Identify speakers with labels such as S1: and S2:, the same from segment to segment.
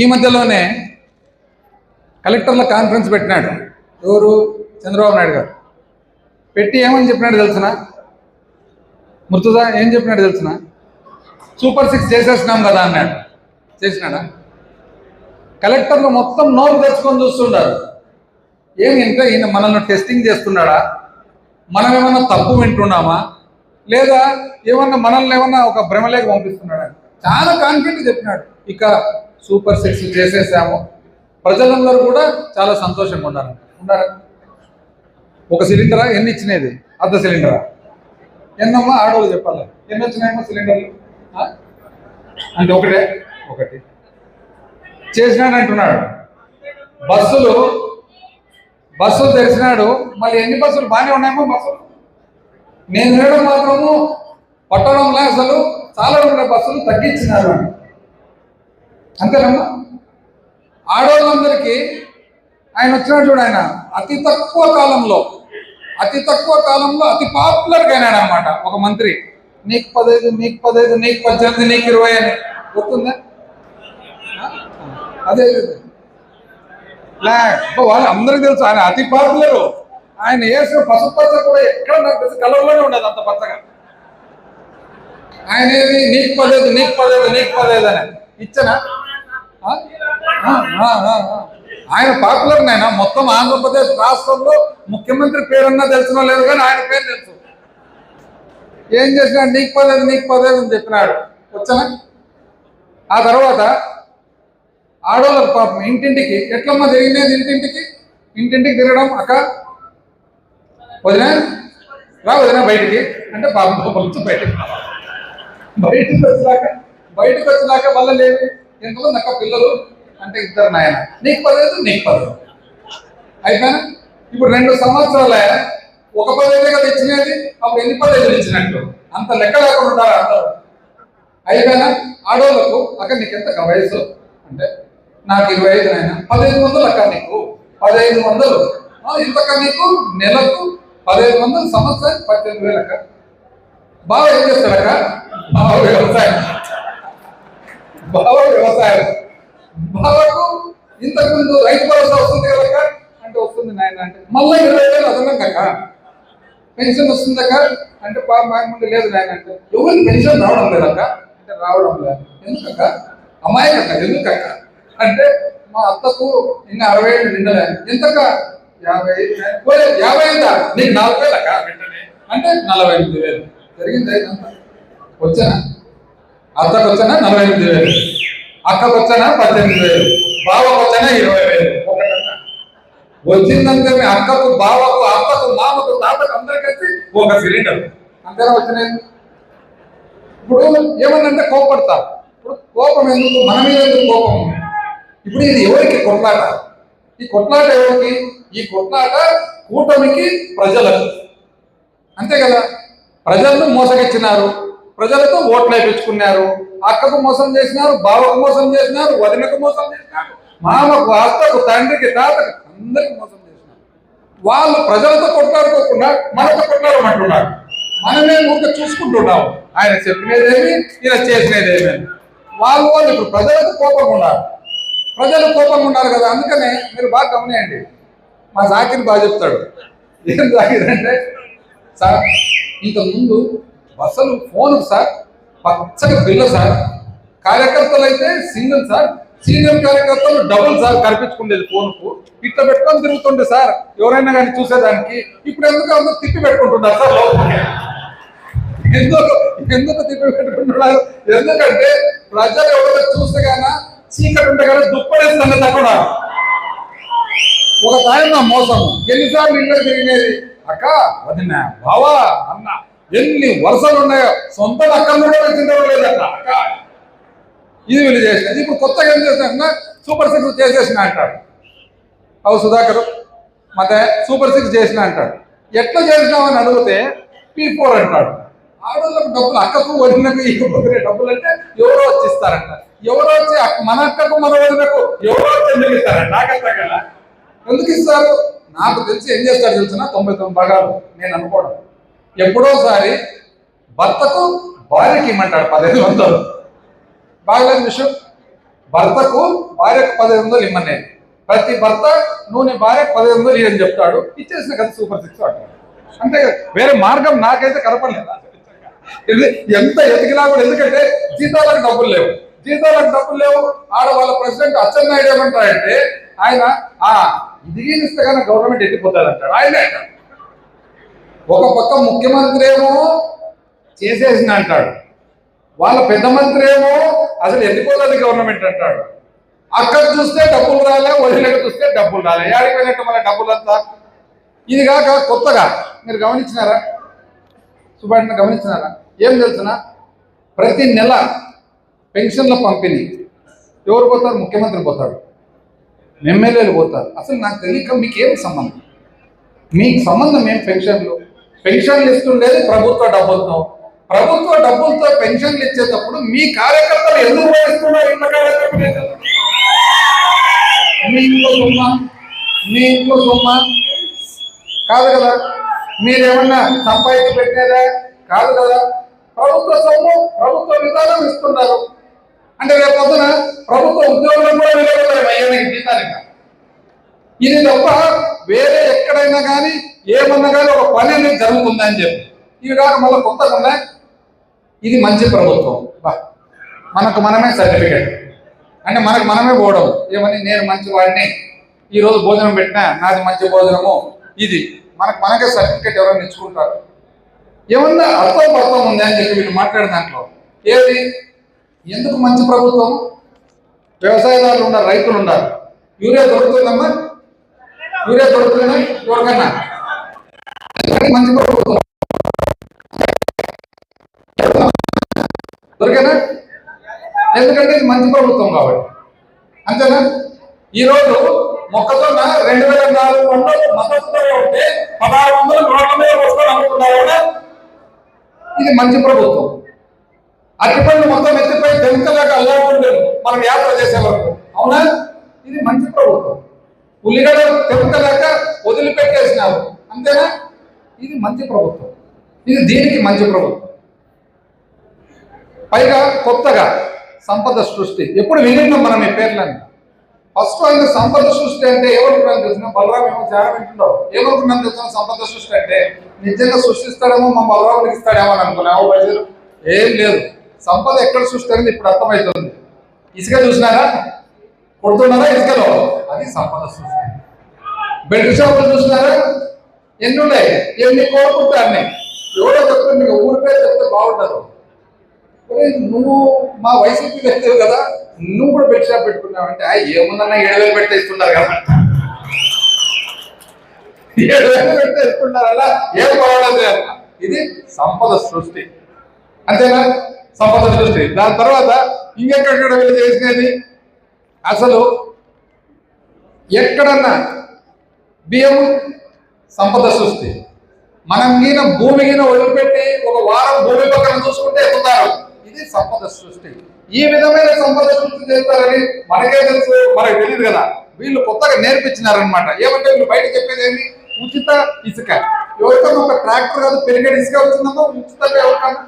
S1: ఈ మధ్యలోనే కలెక్టర్ల కాన్ఫరెన్స్ పెట్టినాడు ఎవరు, చంద్రబాబు నాయుడు గారు. పెట్టి ఏమని చెప్పినాడు తెలుసునా? ముర్తుజా ఏం చెప్పినాడు తెలుసునా? సూపర్ 6 చేసేసినాం కదా అన్నాడు. చేసినాడా? కలెక్టర్లు మొత్తం నోరు తెచ్చుకొని చూస్తుండారు. ఏమి ఇంకా ఈయన మనల్ని టెస్టింగ్ చేస్తున్నాడా, మనం ఏమన్నా తప్పు వింటున్నామా, లేదా ఏమన్నా మనల్ని ఏమన్నా ఒక భ్రమలేక పంపిస్తున్నాడా? చాలా కాన్ఫిడెంట్ చెప్పినాడు. ఇక సూపర్ 6 చేసేసాము, ప్రజలందరూ కూడా చాలా సంతోషంగా ఉన్నారు. ఒక సిలిండరా ఎన్ని ఇచ్చినది? అర్ధ సిలిండరా? ఎన్నమ్మా ఆడవాళ్ళు చెప్పాలి, ఎన్ని వచ్చినాయేమో సిలిండర్లు అంటే ఒకటి చేసినాడు అంటున్నాడు. బస్సులు తెరిచినాడు, మళ్ళీ ఎన్ని బస్సులు బాగానే ఉన్నాయేమో బస్సులు. నేను వినడం మాత్రము పట్టణంలో అసలు చాలా ఉండే బస్సులు తగ్గించినారు అని. అంతేనమ్మా. ఆడవాళ్ళందరికీ ఆయన వచ్చినాడు చూడు, ఆయన అతి తక్కువ కాలంలో అతి పాపులర్గా అయినాడు అనమాట. ఒక మంత్రి, నీకు 15, నీకు 15, నీకు 18, నీకు 20 అని గుర్తుందా? అదే వాళ్ళు అందరికీ తెలుసు ఆయన అతి పాపులరు. ఆయన వేసిన పసుపు పచ్చ కూడా ఎక్కడ నాకు తెలిసి కలర్లోనే ఉండదు, అంత పచ్చగా. ఆయన ఏది నీకు 15, నీకు 15, నీకు 15 అని ఇచ్చనా? ఆయన పాపులర్ నైనా మొత్తం ఆంధ్రప్రదేశ్ రాష్ట్రంలో ముఖ్యమంత్రి పేరన్నా తెలిసినా లేదు, కానీ ఆయన పేరు తెలుసు. ఏం చేసినాడు? నీకు 15, నీకు 15 అని చెప్పినాడు. వచ్చనా? ఆ తర్వాత ఆడవాళ్ళకు పాపం ఇంటింటికి ఎట్లమ్మా జరిగినది? ఇంటింటికి తిరగడం. అక్క వదినా వదినా బయటికి అంటే పాపం నుంచి బయటకు వచ్చాక వల్ల లేదు. ఎంతమంది అక్క పిల్లలు అంటే 2 నాయన. నీకు 15, నీకు 15 అయిపోయినా. ఇప్పుడు 2 సంవత్సరాలు ఒక 15 కదా ఇచ్చినది, అప్పుడు ఎన్ని 15 ఇచ్చినట్టు అంత లెక్క లేకుండా ఉంటారు అందరూ. అయిపోయినా ఆడవాళ్ళకు అక్క నీకెంత వయసు అంటే నాకు 25 నాయన. 1500 అక్క నీకు 1500. ఇంతక నీకు నెలకు 1500, సంవత్సరానికి 18,000 అక్క. బాగా ఏం చేస్తాడక్క? బాగా వ్యవసాయం. బావకు ఇంతకుముందు రైతు భరోసా వస్తుంది కదక్క అంటే వస్తుంది నాయన అంటే మళ్ళీ 20,000 అదనం కక్క. పెన్షన్ వస్తుందక్క అంటే ముందు లేదు నాయన అంటే ఎవరికి పెన్షన్ రావడం లేదక్క అంటే రావడం లేదు. ఎందుకక్క? అమ్మాయికక్క. ఎందుకక్క అంటే మా అత్తకు ఇంకా 60 ఏళ్ళు నిండలే. ఎంతక్క? 50 ఎంత? నీకు 4,000 అక్క వెంటనే అంటే 48,000 జరిగింది. అంతా వచ్చానా? అత్తకు వచ్చానా 48,000, అక్కకు వచ్చానా 18,000, బావకు వచ్చానా 20,000. వచ్చిందంటే అక్కకు, బావకు, అత్తకు, మామకు, తాతకు అందరు కలిసి ఒక సిలిండర్. అంతేనా వచ్చినాయి? ఇప్పుడు ఏమన్నంటే కోపడతారు. ఇప్పుడు కోపం ఎందుకు? మన మీద ఎందుకు కోపం? ఇప్పుడు ఇది ఎవరికి కొట్లాట? ఈ కొట్లాట ఎవరికి? ఈ కొట్లాట కూటమికి, ప్రజలకు. అంతే కదా. ప్రజలను మోసగిచ్చినారు, ప్రజలతో ఓట్లు వేయించుకున్నారు. అక్కకు మోసం చేసినారు, బావకు మోసం చేసినారు, వదినకు మోసం చేసినారు, మామకు, అత్తకు, తండ్రికి, తాతకు అందరికి మోసం చేసినారు. వాళ్ళు ప్రజలతో కొట్లాడుకోకుండా మనతో కొట్లాడమంటున్నారు. మనమే ఊరికే చూసుకుంటున్నాం. ఆయన చెప్పినదేమి, ఇలా చేసినదేమి. వాళ్ళు ఇప్పుడు ప్రజలకు కోపంగా ఉన్నారు కదా. అందుకనే మీరు బాగా గమనియండి. మా జాకిర్ బాగా చెప్తాడు. ఏం జాకిర్ అంటే, సార్ ఇంతకుముందు అసలు ఫోన్ సార్ పచ్చగా బిల్ల సార్, కార్యకర్తలు అయితే సింగిల్ సార్, సీనియర్ కార్యకర్తలు డబుల్ సార్ కనిపించుకునేది ఫోన్కు. ఇట్లా పెట్టుకొని తిరుగుతుండే సార్ ఎవరైనా కానీ చూసేదానికి. ఇప్పుడు ఎందుకు అందరూ తిప్పి పెట్టుకుంటున్నారు సార్ లోపలికి? ఎందుకు తిప్పి పెట్టుకుంటున్నారు? ఎందుకంటే ప్రజలు ఎవరైనా చూస్తే కానీ చీకటి ఉంటే కానీ దుప్పడేస్తుంది తక్కువ. ఒక టైం నా మోసము ఎన్నిసార్లు ఇంట్లో తిరిగినది. అక్క, వదిన, బావా, అన్న ఎన్ని వరుసలు ఉన్నాయో. సొంత అక్కలు కూడా వచ్చిందో లేదక్క. అక్క ఇది వీళ్ళు చేసినది. ఇప్పుడు కొత్తగా ఏం చేసినా సూపర్ 6 చేసేసిన అంటాడు. అవు సుధాకర్ ಮತ್ತೆ సూపర్ 6 చేసిన అంటాడు. ఎట్లా చేసినామని అడిగితే P4 అంటాడు. ఆడవాళ్ళకు డబ్బులు, అక్కకు వదినకు ఈ డబ్బులు అంటే ఎవరో వచ్చి ఇస్తారంట. ఎవరో వచ్చి మన అక్కకు, మన వదినకు ఎవరో వచ్చి ఎందుకు ఇస్తారంట? నాకన్నా కదా ఎందుకు ఇస్తారు? నాకు తెలిసి ఏం చేస్తాడు తెలిసిన 99 భాగాలు నేను అనుకోవడం. ఎప్పుడోసారి భర్తకు భార్యకి ఇమ్మంటాడు 1500. బాగలేని విషయం. భర్తకు భార్యకు 1500 ఇమ్మనేది. ప్రతి భర్త నువ్వు నీ భార్యకు 1500 ఇవ్వని చెప్తాడు, ఇచ్చేసిన కదా సూపర్ 6 అంటాడు. అంతే కదా, వేరే మార్గం నాకైతే కనపడలేదు. ఎంత ఎదిగినా కూడా, ఎందుకంటే జీతాలకు డబ్బులు లేవు, ఆడవాళ్ళ ప్రెసిడెంట్ అచ్చెన్నాయుడు ఏమంటారంటే ఆయన ఇది ఇస్తే కానీ గవర్నమెంట్ ఎత్తిపోతారు అంటాడు. ఆయనే అంటాడు. ఒక పక్క ముఖ్యమంత్రి ఏమో చేసేసిన అంటాడు, వాళ్ళ పెద్ద మంత్రి ఏమో అసలు ఎత్తిపోతుంది గవర్నమెంట్ అంటాడు. అక్కడ చూస్తే డబ్బులు రాలే, వదిలేక చూస్తే డబ్బులు రాలే, ఏడిపోయినట్టు మన డబ్బులంతా. ఇది కాక కొత్తగా మీరు గమనించినారా, సుభాష్ గమనించినారా, ఏం తెలుసునా, ప్రతి నెల పెన్షన్ల పంపిణీ ఎవరు పోతారు? ముఖ్యమంత్రి పోతాడు, ఎమ్మెల్యేలు పోతారు. అసలు నాకు తెలియక మీకేం సంబంధం? మీకు సంబంధం ఏం? పెన్షన్లు ఇస్తుండేది ప్రభుత్వ డబ్బులతో. పెన్షన్లు ఇచ్చేటప్పుడు మీ కార్యకర్తలు ఎందుకు పోయిస్తున్నారు? మీ ఇంట్లో సొమ్మ కాదు కదా, మీరేమన్నా సంపాదించి పెట్టినదా కాదు కదా. ప్రభుత్వ సొమ్ము, ప్రభుత్వ విధానం ఇస్తున్నారు అంటే రేపు పొద్దున ప్రభుత్వ ఉద్యోగులు కూడా వెళ్ళగలరు జీతానికి. ఇది తప్ప వేరే ఎక్కడైనా కానీ ఏమన్నా కానీ ఒక పని అనేది జరుగుతుందని చెప్పి ఇవి కాక మళ్ళీ కొత్తగా ఉన్నాయి. ఇది మంచి ప్రభుత్వం, మనకు మనమే సర్టిఫికేట్ అంటే మనకు మనమే పోవడం ఏమని, నేను మంచి వాడిని, ఈరోజు భోజనం పెట్టినా నాది మంచి భోజనము, ఇది మనకే సర్టిఫికేట్ ఎవరైనా ఇచ్చుకుంటారు. ఏమన్నా అర్థం ఉంది అని చెప్పి వీళ్ళు మాట్లాడే దాంట్లో ఏది, ఎందుకు మంచి ప్రభుత్వం? వ్యవసాయదారులు ఉన్నారు, రైతులు ఉన్నారు, యూరియా దొరుకుతుందమ్మా, యూరియా దొరుకుతుందా ఎవరికన్నా? మంచి ప్రభుత్వం దొరికేనా? ఎందుకంటే ఇది మంచి ప్రభుత్వం కాబట్టి, అంతేనా? ఈరోజు మొక్కజొన్న 2400 మద్దతుతో ఉంటే 1600 రోడ్ల మీద వస్తువులు అమ్ముతున్నారు. ఇది మంచి ప్రభుత్వం. అరటిపండ్లు మొత్తం ఎత్తిపోయి దెంకలాగా అల్లాడుతుంటారు మనం యాత్ర చేసే వరకు, అవునా? ఇది మంచి ప్రభుత్వం. ఉల్లిగడ్డ తెంకలేక వదిలిపెట్టేసినారు, అంతేనా? ఇది మంచి ప్రభుత్వం. దీనికి మంచి ప్రభుత్వం. పైగా కొత్తగా సంపద సృష్టి, ఎప్పుడు వినిన్నాం మనం ఈ పేర్లన్నీ. ఫస్ట్ ఆయన సంపద సృష్టి అంటే ఏమనుకున్నాను తెలిసిన, బలరాం ఏమో చాలా వింటున్నావు, ఏమనుకున్నాను తెలిసిన సంపద సృష్టి అంటే నిజంగా సృష్టిస్తాడేమో, మా బలరామునికి ఇస్తాడేమో అని అనుకున్నావు. ప్రజలు ఏం లేదు, సంపద ఎక్కడ సృష్టి అనేది ఇప్పుడు అర్థమవుతుంది. ఇసుక చూసినారా, కొడుతున్నారా ఇసుకలో, అది సంపద సృష్టి. బెడ్ షాపులు చూసినారా, ఎన్ని ఉన్నాయి, ఎన్ని కోరుకుంటారు. ఎవరో చెప్తే మీకు ఊరి పేరు చెప్తే బాగుంటారు. నువ్వు మా వైసీపీ వ్యక్తివి కదా, నువ్వు కూడా బెడ్ షాప్ పెట్టుకున్నావంటే ఏముందన్నా 7,000 పెడితే ఇస్తున్నారు కదా, 7,000 పెడితే ఇస్తున్నారు, అలా ఏం పర్వాలేదు. ఇది సంపద సృష్టి, అంతేనా? సంపద సృష్టి. దాని తర్వాత ఇంకెక్కడ వీళ్ళు చేసినది, అసలు ఎక్కడన్నా బియ్యం సంపద సృష్టి. మనం గీన భూమి గీన వదిలిపెట్టి ఒక వారం భూమి పక్కన చూసుకుంటే ఎత్తుతారు, ఇది సంపద సృష్టి. ఈ విధమైన సంపద సృష్టి చేస్తారని మనకే తెలుసు, మనకు తెలియదు కదా. వీళ్ళు కొత్తగా నేర్పించినారనమాట. ఏమంటే వీళ్ళు బయట చెప్పేది ఏమి, ఉచిత ఇసుక. ఎవరికన్నా ఒక ట్రాక్టర్ కాదు పెరిగేది ఇసుక వచ్చిందమ్మా ఉచితంగా, ఎవరికన్నా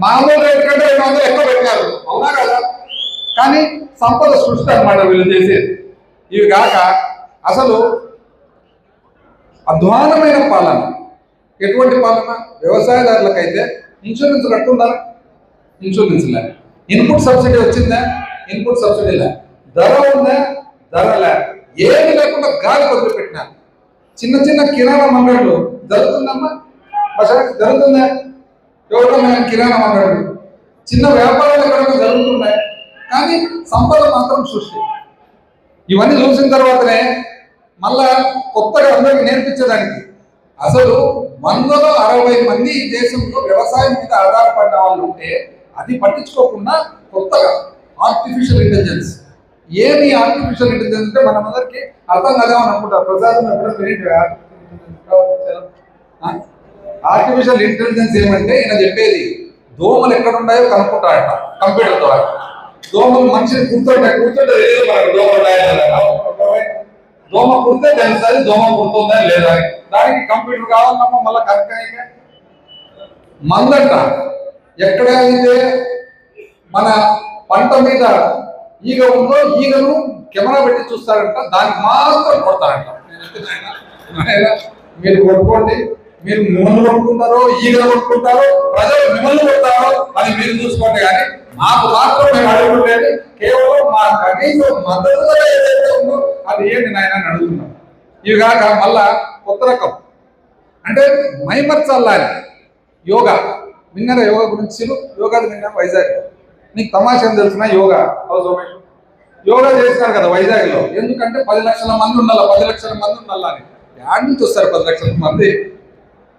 S1: మామూలు రేటు కంటే 200 ఎక్కువ పెట్టినారు, అవునా కదా? కానీ సంపద సృష్టి అనమాట వీళ్ళు చేసేది. ఇవి కాక అసలు అధ్వానమైన పాలన. ఎటువంటి పాలన? వ్యవసాయదారులకైతే ఇన్సూరెన్స్ కట్టున్నారా? ఇన్సూరెన్స్ లే. ఇన్పుట్ సబ్సిడీ వచ్చిందా? ఇన్పుట్ సబ్సిడీ లే. ధర ఉందా? ధర లే. ఏమి లేకుండా గాలి వదిలిపెట్టినారు. చిన్న కిరాణా మండళ్ళు జరుగుతుందమ్మా, జరుగుతుందా? ఎవరికన్నా కిరాణా మండళ్ళు, చిన్న వ్యాపారాలు ఎక్కడైనా జరుగుతున్నాయి, కానీ సంపద మాత్రం సృష్టి. ఇవన్నీ చూసిన తర్వాతనే మళ్ళా కొత్తగా అందరికి నేర్పించడానికి, అసలు 160 మంది ఈ దేశంలో వ్యవసాయం మీద ఆధారపడిన వాళ్ళు ఉంటే అది పట్టించుకోకుండా కొత్తగా ఆర్టిఫిషియల్ ఇంటెలిజెన్స్. ఏమి ఆర్టిఫిషియల్ ఇంటెలిజెన్స్ అంటే మనమందరికి అర్థం కాదేమని అనుకుంటారు. ప్రసాదం ఆర్టిఫిషియల్ ఇంటెలిజెన్స్ ఏమంటే ఈయన చెప్పేది దోమలు ఎక్కడ ఉన్నాయో కనుక్కుంటాడట కంప్యూటర్ ద్వారా. దోమలు మనిషిని కూర్చోండి దోమ కుడితే తెలుస్తుంది దోమ కుడుతుందా లేదా. దానికి కంప్యూటర్ కావాలమ్మా, మళ్ళీ కరెక్ట్గా మందంట. ఎక్కడైతే మన పంట మీద ఈగ ఉందో ఈగను కెమెరా పెట్టి చూస్తారంట, దానికి మాత్రం కొడతారంట. నాయనా, మీరు కొట్టుకోండి, మీరు మిమ్మల్ని కొట్టుకుంటారో ఈగను కొట్టుకుంటారో ప్రజలు మిమ్మల్ని కొడతారో అది మీరు చూసుకోండి, కానీ మాకు మాత్రం మేము అడుగుతుండేది కేవలం మా కనీసం మద్దతుగా ఏదైతే ఉందో అది ఏంటి నాయన అని అడుగుతున్నాం. ఇవి కాక మళ్ళా కొత్త రకం అంటే మైమర్చల్లాని యోగా. విన్నారా యోగా గురించి? యోగా విన్నా వైజాగ్. నీకు తమాషా తెలిసిన యోగా యోగా చేసినారు కదా వైజాగ్ లో. ఎందుకంటే 10 లక్షల మంది ఉండాలి, 10 లక్షల మంది ఉండాలి అని. యాడ్ నుంచి వస్తారు 10 లక్షల మంది.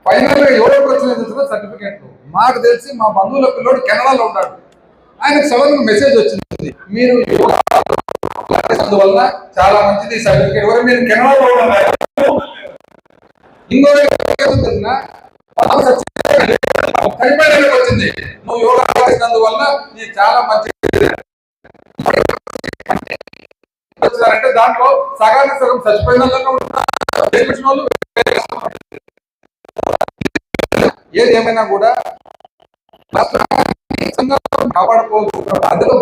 S1: ఫైనల్ గా ఎవరికి వచ్చిన తెలిసిన సర్టిఫికేట్లు. మాకు తెలిసి మా బంధువుల పిల్లోడు కెనడాలో ఉన్నాడు, ఆయనకు సడన్ మెసేజ్ వచ్చింది, మీరు యోగా అందువల్ల చాలా మంచిది సర్టిఫికేట్. ఎవరు మీరు కెనడాలో ఉన్నారు. ఇంకో తెలిసిన వచ్చింది, నువ్వు యోగా చేసినందువల్ల ఇది చాలా మంచిది అంటే దాంట్లో సగానికి సగం చచ్చిపోయిన వాళ్ళు. ఏది ఏమైనా కూడా కాపాడుకోవచ్చు. అందులో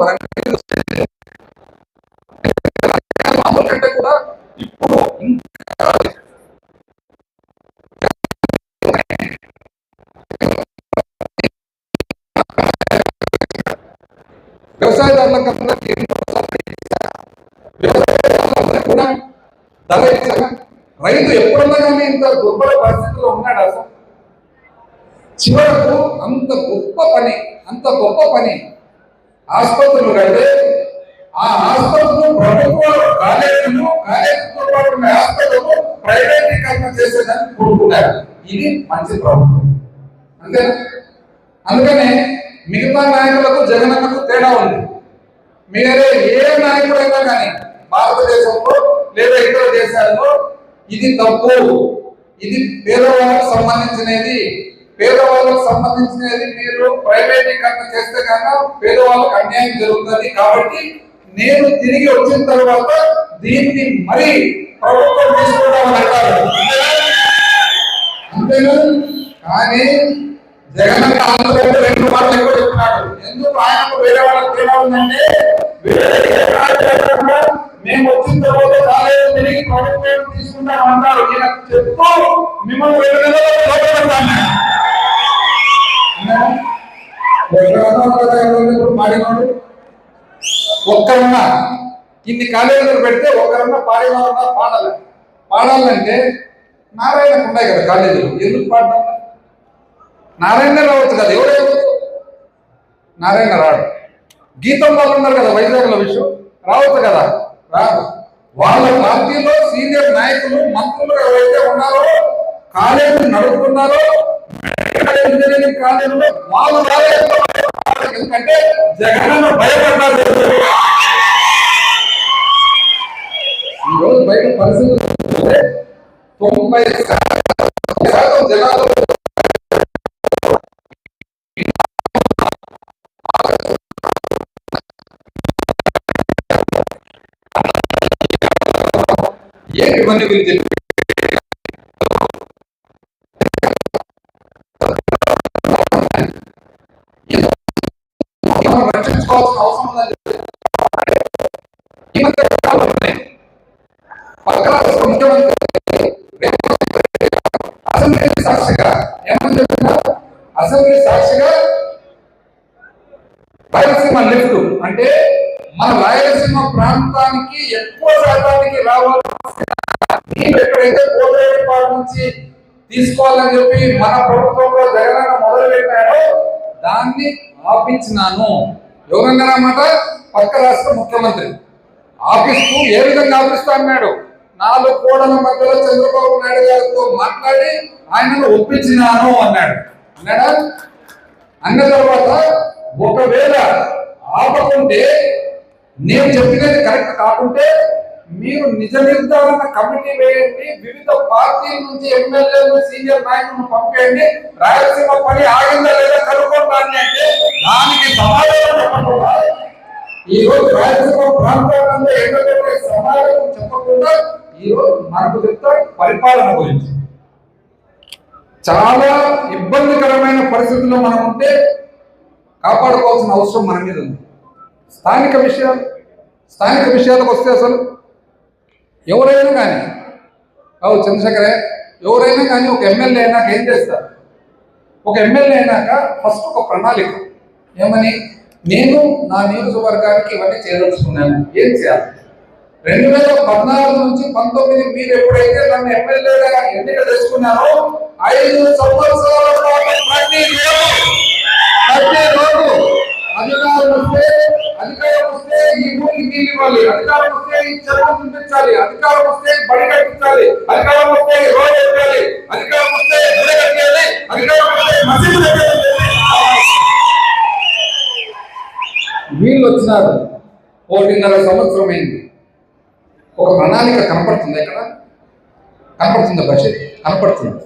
S1: మామూలు కంటే కూడా ఇప్పుడు ఇంకా వ్యవసాయదారులకు కూడా ధర ఇచ్చాక రైతు ఎప్పుడన్నా కానీ ఇంత దుర్బల పరిస్థితుల్లో ఉన్నాడు. అసలు చివరకు అంత గొప్ప పని ఆసుపత్రులు కడితే ఆ ఆసుపత్రులు ప్రభుత్వ కాలేజీలు, కాలేజీతో పాటు ఉన్న హాస్పిటల్ ప్రైవేటీకరణ చేసేదాన్ని కోరుకున్నారు. ఇది మంచి ప్రభుత్వం అంతేనా? అందుకనే మిగతా నాయకులకు జగనన్నకు తేడా ఉంది. మీరే ఏ నాయకుడైనా కానీ భారతదేశంలో లేదా ఇతర దేశాల్లో ఇది తప్పు, ఇది పేదవాళ్ళకు సంబంధించినది, పేదవాళ్ళకు సంబంధించినది మీరు ప్రైవేటీకరణ చేస్తే కన్నా పేదవాళ్ళకు అన్యాయం జరుగుతుంది. కాబట్టి నేను తిరిగి వచ్చిన తర్వాత దీన్ని మరి ప్రభుత్వం తీసుకోవడం అంటారు, అంతేనా? కానీ జగన్ ఆంధ్రప్రదేశ్ 2 మాటలు ఎక్కువ చెప్తున్నాడు. ఎందుకు ఆయనకు వేరే వాళ్ళకి తేడా ఉందంటే, మేము వచ్చిన తర్వాత కాలేజీ తిరిగి ప్రభుత్వం తీసుకుంటాం అంటారు. ఈయన చెప్తూ మిమ్మల్ని 2 నెలలు మాడినోడు ఒక్కరున్నా ఇన్ని కాలేజీలు పెడితే ఒక్కరన్నా పాడేవాళ్ళన్నా పాడాలంటే నారాయణకు ఉన్నాయి కదా కాలేజీలు, ఎందుకు పాడడం? నారాయణ రావచ్చు కదా, ఎవరు నారాయణ రాడు. గీతం వాళ్ళు ఉన్నారు కదా వైజాగ్ లో, విషయం రావచ్చు కదా, రాదు. వాళ్ళ పార్టీలో సీనియర్ నాయకులు, మంత్రులు ఎవరైతే ఉన్నారో, కాలేజీలు నడుపుతున్నారో, ఇంజనీరింగ్ కాలేజీలో వాళ్ళు రాలేదు. ఎందుకంటే జగన్ భయపడ్డారు. ఈరోజు బయట పరిస్థితులు 90% జనాలు ఇవన్నీ గురించి రక్షించుకోవాల్సిన అవసరం ఉందని పక్కన ముఖ్యమంత్రి అసెంబ్లీ సాక్షిగా ఏమని చెప్తున్నారు? అసెంబ్లీ సాక్షిగా రాయలసీమ లిఫ్ట్ అంటే మన రాయలసీమ ప్రాంతానికి ఎక్కువ శాతానికి రావాల్సిన నీళ్ళు ఎక్కడైతే కోటేపాడు నుంచి తీసుకోవాలని చెప్పి మన ప్రభుత్వంలో జగనన్న మొదలు పెట్టారో దాన్ని ఆపించినాను. ఎవరన్నారన్నమాట? పక్క రాష్ట్ర ముఖ్యమంత్రి ఆపిస్తూ ఏ విధంగా ఆపిస్తా అన్నాడు? 4 కోడల మధ్యలో చంద్రబాబు నాయుడు గారితో మాట్లాడి ఆయనను ఒప్పించినాను అన్నాడు. అన్నాడా? అన్న తర్వాత ఒకవేళ ఆపకుంటే, నేను చెప్పినది కరెక్ట్ కాకుంటే మీరు నిజ నిర్ధారణ కమిటీ వేయండి, వివిధ పార్టీల నుంచి ఎమ్మెల్యేలు, సీనియర్ నాయకులను పంపేయండి, రాయలసీమ పని ఆగిందా లేదా కనుక్కోండి అంటే దానికి సమాధానం చెప్పకుండా ఈ రోజు రాయలసీమ ప్రాంతాలంతా ఎమ్మెల్యే సమాధానం చెప్పకుండా ఈ రోజు మనకు చెప్తాడు పరిపాలన గురించి. చాలా ఇబ్బందికరమైన పరిస్థితుల్లో మనం ఉంటే కాపాడుకోవాల్సిన అవసరం మన మీద ఉంది. స్థానిక విషయాలు స్థానిక విషయాలకు వస్తే అసలు ఎవరైనా కానీ చంద్రశేఖరే ఎవరైనా కానీ ఒక ఎమ్మెల్యే అయినాక ఏం చేస్తారు? ఒక ఎమ్మెల్యే అయినాక ఫస్ట్ ఒక ప్రణాళిక ఏమని, నేను నా నియోజకవర్గానికి ఇవన్నీ చేయదలుచుకున్నాను, ఏం చేయాలి? 2014 నుంచి 19 మీరు ఎప్పుడైతే నన్ను ఎమ్మెల్యేగా ఎన్నిక చేసుకున్నారో 5 సంవత్సరాల పాటు ప్రతిరోజు అధికారం వస్తే ఈ ఊరికి నీళ్ళు ఇవ్వాలి, అధికారం వస్తే ఈ చెరువు చూపించాలి, అధికారం వస్తే బడి కట్టించాలి, అధికారం వస్తే ఈ రోడ్డు ఎక్కాలి, అధికారం వస్తే గుడి కట్టాలి, అధికారం వస్తే మసీదు కట్టాలి. వీళ్ళు వచ్చినారు, 1.5 సంవత్సరం అయింది. ఒక ప్రణాళిక కనపడుతుంది. ఎక్కడ కనపడుతుంది? బడ్జెట్ కనపడుతుంది.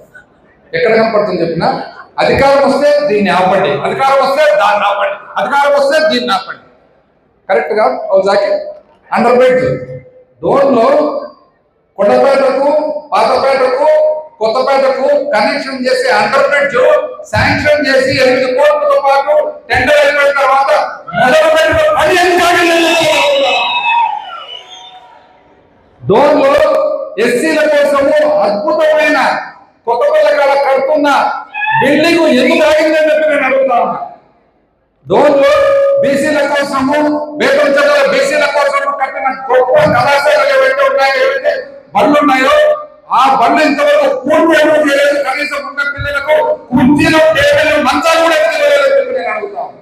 S1: ఎక్కడ కనపడుతుంది చెప్పినా, అధికారం వస్తే దీన్ని ఆపండి, అధికారం వస్తే దాన్ని ఆపండి, అధికారం వస్తే దీన్ని ఆపండి. కరెక్ట్ గా జాకి అండర్ బ్రిడ్జ్ డోర్లో కొండపేటకు, పాతపేటకు, కొత్తపేటకు కనెక్షన్ చేసే అండర్ బ్రిడ్జ్ శాంక్షన్ చేసి 8 కోట్లతో పాటు టెండర్ అయిపోయిన తర్వాత డోర్లో ఎస్సీల కోసము అద్భుతమైన కొత్త పిల్లకాడ కడుతున్న బిల్డింగ్ ఎందుకు ఆగిందని చెప్పి నేను అడుగుతా ఉన్నా. డోర్లో బీసీల కోసము, వేతన జిల్లాల బీసీల కోసము కట్టిన గొప్ప కళాశాలలు ఏవైతే ఉన్నాయో, ఏవైతే బళ్ళు ఉన్నాయో ఆ బళ్ళు ఇంతవరకు పూర్తి చేయలేదు. కనీసం ఉన్న పిల్లలకు కుర్చీలు, టేబుల్, మంచాలు కూడా చెప్పి నేను అడుగుతా ఉన్నా.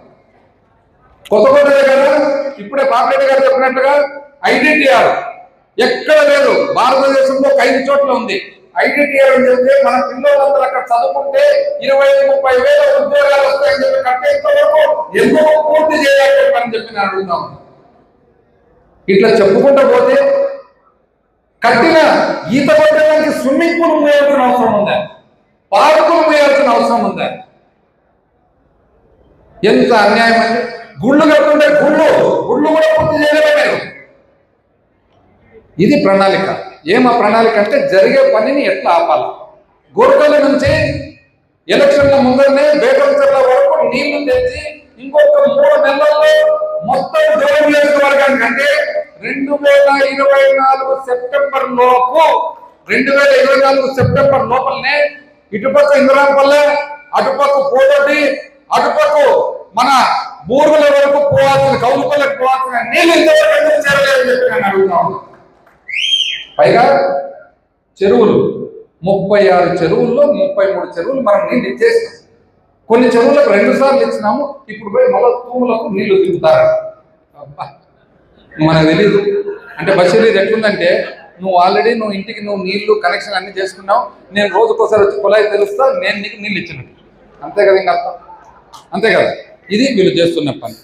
S1: కొత్త దగ్గర ఇప్పుడే పాపిరెడ్డి గారు చెప్పినట్టుగా ఐడెంటిఆర్ ఎక్కడ లేదు. భారతదేశంలో 5 చోట్ల ఉంది ఐడెంటిఆర్ అని చెప్తే మన పిల్లలందరూ అక్కడ చదువుకుంటే 25-30 వేల ఉద్యోగాలు వస్తాయని చెప్పి కట్టేంత వరకు ఎందుకు పూర్తి చేయలేకపోయామని చెప్పి నేను అడుగుతాను. ఇట్లా చెప్పుకుంటూ పోతే కట్టిన ఈత కొట్టడానికి స్విమ్మింగ్ పూల్ మూయాల్సిన అవసరం ఉందా? పార్కులు మూయాల్సిన అవసరం ఉందా? ఎంత అన్యాయం అంటే, గుళ్ళు కట్టుకుంటే గుళ్ళు కూడా పూర్తి చేయలేదా మీరు? ఇది ప్రణాళిక. ఏమా ప్రణాళిక అంటే, జరిగే పనిని ఎట్లా ఆపాలి. గోర్కల్లి నుంచి ఎలక్షన్ల ముందరనే బేగంచెర్ల వరకు నీళ్లు తెచ్చి ఇంకొక 3 నెలల్లో మొత్తం దూరం నియోజకవర్గానికి అంటే 2024 సెప్టెంబర్ లోపు 2024 సెప్టెంబర్ లోపలనే ఇటుపక్క ఇంద్రాంపల్లె, అటుపక్క పోదొడ్డి, అటుపక్క మన బూరుగుల వరకు పోవాల్సిన, కౌలుపల్లెకి పోవాల్సిన నీళ్ళు ఇంతవరకు చేరలేదని చెప్పి నేను అడుగుతాను. పైగా చెరువులు 36 చెరువుల్లో 33 చెరువులు మనం నీళ్ళు ఇచ్చేసాం. కొన్ని చెరువులకు 2 సార్లు ఇచ్చినాము. ఇప్పుడు పోయి మళ్ళీ తూములకు నీళ్లు దిగుతారు. మనకు తెలీదు. అంటే బషీర్ ఇది ఎట్లుందంటే, నువ్వు ఆల్రెడీ ఇంటికి నీళ్లు కనెక్షన్ అన్ని చేసుకున్నావు, నేను రోజుకోసారి వచ్చి కుళాయి తెలుస్తా, నేను నీకు నీళ్ళు ఇచ్చినట్టు. అంతే కదా, ఇంకా అర్థం అంతే కదా. ఇది వీళ్ళు చేస్తున్న పని.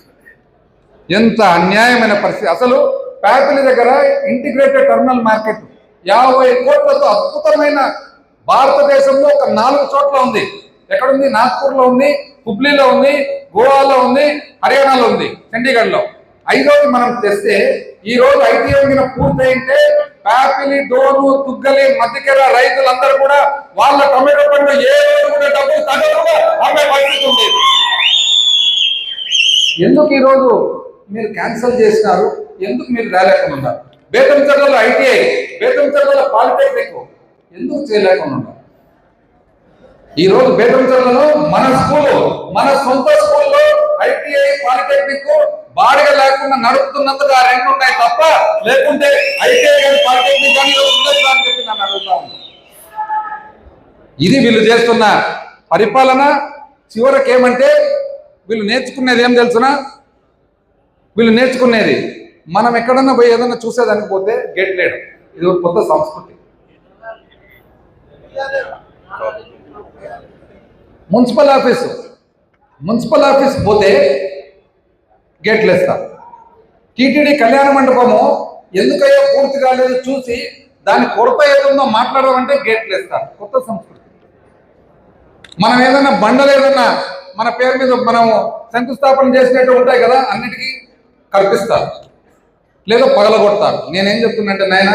S1: ఎంత అన్యాయమైన పరిస్థితి. అసలు ప్యాపిలి దగ్గర ఇంటిగ్రేటెడ్ టెర్మినల్ మార్కెట్ 50 కోట్లతో అద్భుతమైన, భారతదేశంలో ఒక 4 చోట్ల ఉంది. ఎక్కడుంది? నాగ్పూర్లో ఉంది, హుబ్లీలో ఉంది, గోవాలో ఉంది, హర్యానాలో ఉంది, చండీగఢ్లో. 5వది మనం తెస్తే ఈ రోజు ఐటీ వంగిన పూర్తయింటే ప్యాపిలి, డోను, తుగ్గలి, మధ్యకెర రైతులందరూ కూడా వాళ్ళ టొమాటో పండు ఏ రోజు కూడా డబ్బులు తగ్గకుండా అమ్మే పరిస్థితి ఉంది. ఎందుకు ఈరోజు మీరు క్యాన్సిల్ చేసినారు? ఎందుకు మీరు రాలేకుండా ఉన్నారు? బేతంచెర్లలో ఐటీఐ, బేతంచెర్లలో పాలిటెక్నిక్ ఎందుకు చేయలేకుండా ఉన్నారు? ఈ రోజు బేతంచెర్లలో మన స్కూలు, మన సొంత స్కూల్లో ఐటీఐ, పాలిటెక్నిక్ బాడిగ లేకుండా నడుపుతున్నందుకు ఆ 2 ఉన్నాయి తప్ప, లేకుంటే ఐటీఐ కానీ పాలిటెక్నిక్ కానీ ఉండదు అని చెప్పి నన్ను అడుగుతా ఉన్నాను. ఇది వీళ్ళు చేస్తున్న పరిపాలన. చివరికి ఏమంటే వీళ్ళు నేర్చుకునేది ఏం తెలుసునా? వీళ్ళు నేర్చుకునేది, మనం ఎక్కడన్నా పోయి ఏదన్నా చూసేదానికి పోతే గేట్ లేడు. ఇది ఒక కొత్త సంస్కృతి. మున్సిపల్ ఆఫీస్ పోతే గేట్లు వేస్తారు. టీటీడీ కళ్యాణ మండపము ఎందుకయ్యో పూర్తి కాలేదు చూసి దాని కొరత ఏదో మాట్లాడమంటే గేట్లు వేస్తారు. కొత్త సంస్కృతి. మనం ఏదైనా బండలు ఏదన్నా మన పేరు మీద మనము శంకుస్థాపన చేసినట్టు ఉంటాయి కదా, అన్నిటికీ కల్పిస్తారు, లేదా పగలగొడతారు. నేనేం చెప్తున్నంటే, నాయన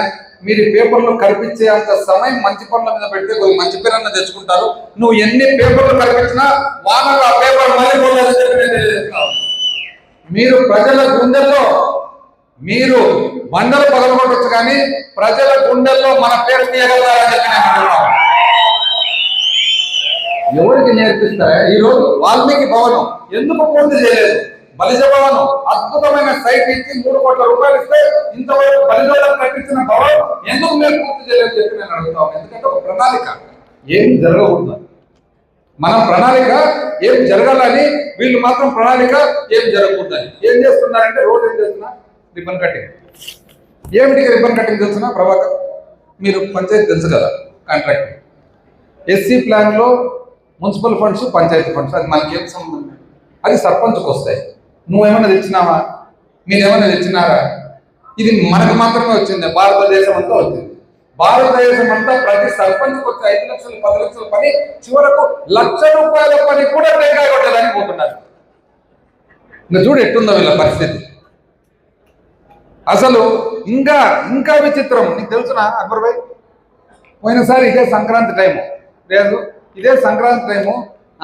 S1: మీరు పేపర్లు కల్పించే అంత సమయం మంచి పనుల మీద పెడితే కొద్ది మంచి పేరన్నా తెచ్చుకుంటారు. నువ్వు ఎన్ని పేపర్లు కల్పించినా వానలు ఆ పేపర్ మళ్ళీ మీరు ప్రజల గుండెల్లో మీరు బండలు పగలగొట్టచ్చు కానీ ప్రజల గుండెల్లో మన పేరు తీయగలరని చెప్పి నేను అడుగుతాను. ఎవరికి నేర్పిస్తారా? ఈరోజు వాల్మీకి భవనం ఎందుకు పూర్తి చేయలేదు? బలిజ భవనం అద్భుతమైన సైట్ ఇచ్చి 3 కోట్ల రూపాయలు ఇస్తే ఇంతవరకు బలిజోళ్ళకు కట్టించిన భవనం ఎందుకు మీరు పూర్తి చేయలేదు చెప్పి నేను అడుగుతాను. ఎందుకంటే ఒక ప్రణాళిక ఏం జరగకూడదు, మన ప్రణాళిక ఏం జరగాలని, వీళ్ళు మాత్రం ప్రణాళిక ఏం జరగకూడదని. ఏం చేస్తున్నారంటే రోజు ఏం చేస్తున్నా రిబ్బన్ కటింగ్. ఏమిటి రిబ్బన్ కటింగ్ తెలుసునా ప్రభాకర్? మీరు పంచాయతీ తెలుసు కదా, కాంట్రాక్ట్ ఎస్సీ ప్లాన్లో మున్సిపల్ ఫండ్స్ పంచాయతీ ఫండ్స్ అది మనకి ఏం సంబంధం? అది సర్పంచ్కి వస్తాయి. నువ్వేమన్నా తెచ్చినావా? మీరేమన్నా తెచ్చినారా? ఇది మనకు మాత్రమే వచ్చింది, భారతదేశం అంతా వచ్చింది. భారతదేశం అంతా ప్రతి సర్పంచ్కి వచ్చి 5 లక్షలు 10 లక్షల పని, చివరకు ₹1,00,000 పని కూడా టెంకాయ కొట్టడానికి పోతున్నారు. ఇంకా చూడు ఎట్టుందో వీళ్ళ పరిస్థితి. అసలు ఇంకా విచిత్రం నీకు తెలుసునా అక్బర్ భాయ్? పోయినసారి ఇదే సంక్రాంతి టైము, లేదు ఇదే సంక్రాంతి టైము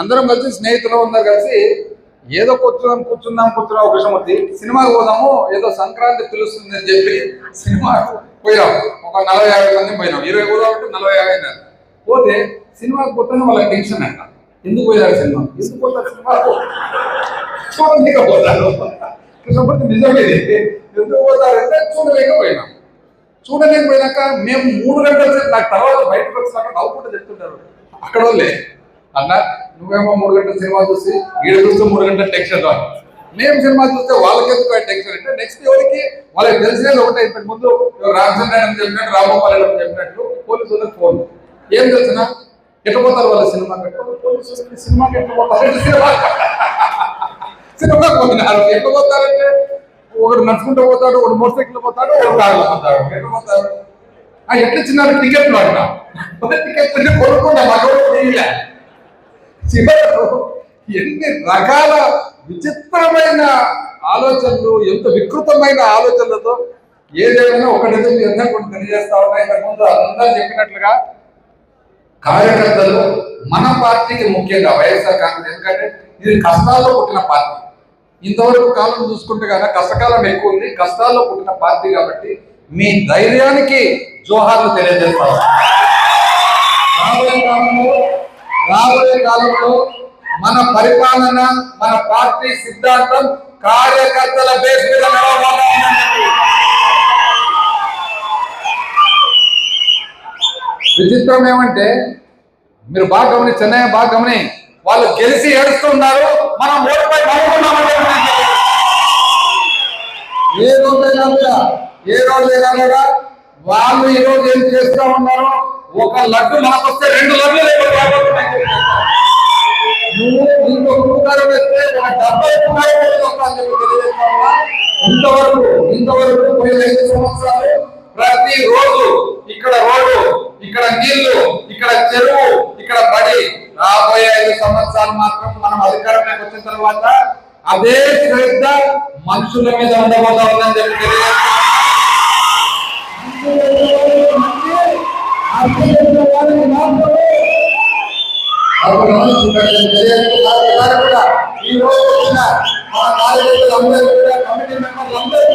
S1: అందరం కలిసి స్నేహితులు ఉన్నారు, కలిసి ఏదో కూర్చుందాం ఒక విషయం వచ్చి సినిమాకి పోదాము, ఏదో సంక్రాంతి పిలుస్తుంది అని చెప్పి సినిమాకు పోయాం. ఒక 40-50 మంది పోయినాం. 20 పోదాం అంటే 40-50 పోతే సినిమాకి పోతే వాళ్ళకి టెన్షన్ అంట. ఎందుకు పోయారు సినిమా? ఎందుకు పోతారు సినిమాకు? చూడలేకపోతారు. కృష్ణపతి నిజమేది. ఎందుకు పోతారంటే చూడలేకపోయినాక మేము 3 గంటల సేపు నాకు తర్వాత బయటకు వచ్చినాక నవ్వుకుంటూ చెప్తుంటారు అక్కడ వాళ్ళే, అన్న నువ్వేమో 3 గంటల సినిమా చూసి ఈడ చూస్తే 3 గంటల టెన్షన్ రాదు, మేము సినిమా చూస్తే వాళ్ళకి ఎందుకు టెన్షన్ అంటే నెక్స్ట్ ఎవరికి వాళ్ళకి తెలిసినది ఒకటే. ఇంతకు ముందు రామచంద్ర చెప్పినట్టు, రామగోపాల్ చెప్పినట్టు పోలీసులకు ఫోన్ ఏం తెలిసిన ఎట్లా పోతారు వాళ్ళ సినిమా పోలీసులు సినిమాకి ఎట్లా పోతారు? సినిమాకి పోతున్నారు. ఎట్లా పోతారంటే ఒకడు నడుచుకుంటూ పోతాడు, ఒకడు మోటార్ సైకిల్ పోతాడు, ఒకడు కార్లో పోతాడు. ఎట్లా పోతారు? ఎట్లా చిన్న టికెట్లు అంట, టికెట్ కొనుక్కుంటా మగోడు. చివరకు ఎన్ని రకాల విచిత్రమైన ఆలోచనలు, ఎంత వికృతమైన ఆలోచనలతో ఏదేమైనా ఒకటైతే మీరు కొన్ని తెలియజేస్తా ఉన్నాయి. ఇంతకుముందు అందరూ చెప్పినట్లుగా కార్యకర్తలు మన పార్టీకి ముఖ్యంగా వైఎస్ఆర్ కాంగ్రెస్, ఎందుకంటే ఇది కష్టాల్లో పుట్టిన పార్టీ. ఇంతవరకు కాలం చూసుకుంటే కనుక కష్టకాలం ఎక్కువ ఉంది, కష్టాల్లో పుట్టిన పార్టీ కాబట్టి మీ ధైర్యానికి జోహార్లు తెలియజేస్తారు. రాబోయే కాలంలో మన పరిపాలన, మన పార్టీ సిద్ధాంతం కార్యకర్తల బేస్ మీద విచిత్రం ఏమంటే మీరు బాగా గమని, చెన్నై బాగా గమని, వాళ్ళు గెలిచి ఏడుస్తున్నారు, మనం ఓడిపోయి నవ్వుకున్నామంటే ఏ రోజైనా కూడా వాళ్ళు ఈ రోజు ఏం చేస్తూ ఉన్నారు? ఒక లడ్డు మనకు వస్తే 2 లడ్లు నువ్వు ఇంకొక రూపాయలు వేస్తే ఒక 70 రూపాయలు ఇంతవరకు పోయిన 5 సంవత్సరాలు ప్రతి రోజు ఇక్కడ రోడ్డు, ఇక్కడ నీళ్లు, ఇక్కడ చెరువు, ఇక్కడ బడి. రాబోయే 5 సంవత్సరాలు మాత్రం మనం అధికారంలోకి వచ్చిన తర్వాత అదే శ్రద్ధ మనుషుల మీద ఉండబోతా ఉందని చెప్పి ఈ రోజు కమిటీ మెంబర్లు అందరూ